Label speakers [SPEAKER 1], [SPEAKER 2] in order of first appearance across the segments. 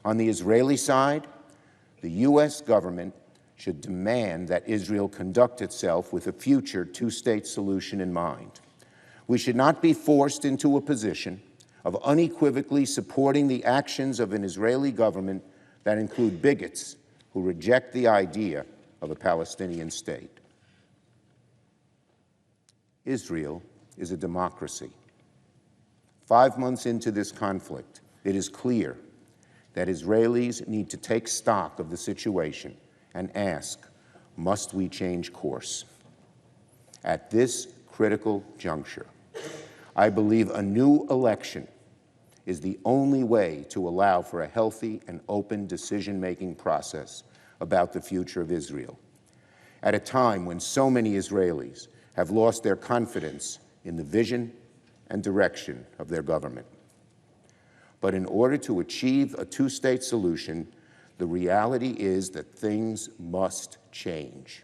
[SPEAKER 1] On the Israeli side, the U.S. government should demand that Israel conduct itself with a future two-state solution in mind. We should not be forced into a position of unequivocally supporting the actions of an Israeli government that include bigots who reject the idea of a Palestinian state. Israel is a democracy. 5 months into this conflict, it is clear that Israelis need to take stock of the situation and ask, must we change course? At this critical juncture, I believe a new election is the only way to allow for a healthy and open decision-making process about the future of Israel, at a time when so many Israelis have lost their confidence in the vision and direction of their government. But in order to achieve a two-state solution, the reality is that things must change.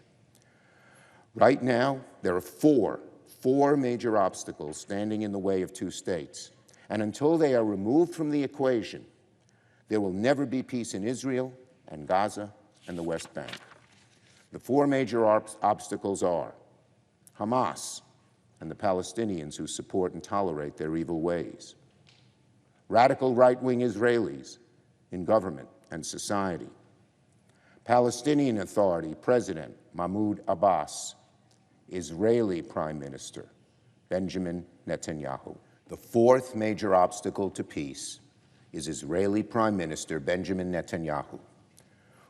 [SPEAKER 1] Right now, there are four major obstacles standing in the way of two states. And until they are removed from the equation, there will never be peace in Israel and Gaza and the West Bank. The four major obstacles are Hamas and the Palestinians who support and tolerate their evil ways, radical right-wing Israelis in government and society, Palestinian Authority President Mahmoud Abbas, Israeli Prime Minister Benjamin Netanyahu. The fourth major obstacle to peace is Israeli Prime Minister Benjamin Netanyahu,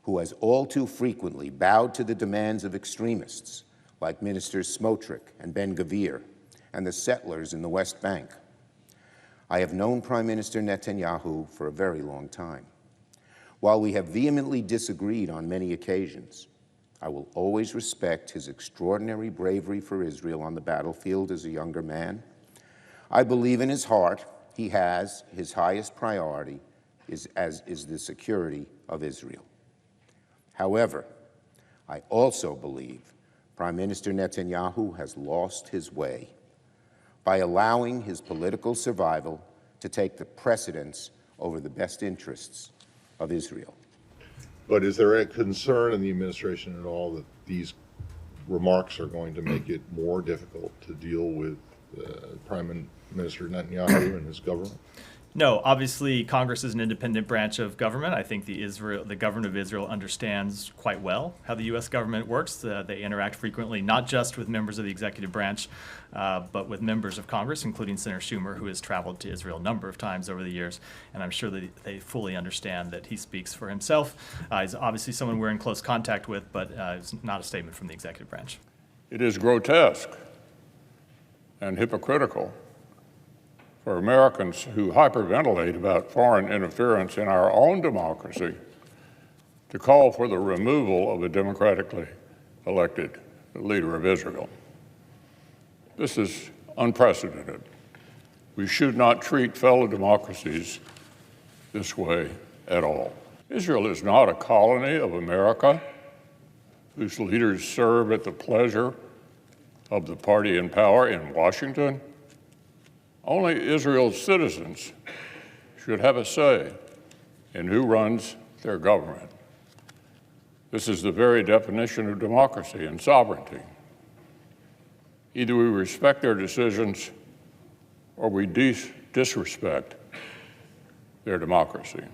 [SPEAKER 1] who has all too frequently bowed to the demands of extremists like Ministers Smotrich and Ben-Gvir and the settlers in the West Bank. I have known Prime Minister Netanyahu for a very long time. While we have vehemently disagreed on many occasions, I will always respect his extraordinary bravery for Israel on the battlefield as a younger man. I believe in his heart he has his highest priority is the security of Israel. However, I also believe Prime Minister Netanyahu has lost his way by allowing his political survival to take the precedence over the best interests of Israel.
[SPEAKER 2] But is there a concern in the administration at all that these remarks are going to make it more difficult to deal with Prime Minister Netanyahu and his government?
[SPEAKER 3] No, obviously Congress is an independent branch of government. I think the government of Israel understands quite well how the U.S. government works. They interact frequently, not just with members of the executive branch, but with members of Congress, including Senator Schumer, who has traveled to Israel a number of times over the years. And I'm sure that they fully understand that he speaks for himself. He's obviously someone we're in close contact with, but it's not a statement from the executive branch.
[SPEAKER 4] It is grotesque and hypocritical for Americans who hyperventilate about foreign interference in our own democracy to call for the removal of a democratically elected leader of Israel. This is unprecedented. We should not treat fellow democracies this way at all. Israel is not a colony of America whose leaders serve at the pleasure of the party in power in Washington. Only Israel's citizens should have a say in who runs their government. This is the very definition of democracy and sovereignty. Either we respect their decisions or we disrespect their democracy.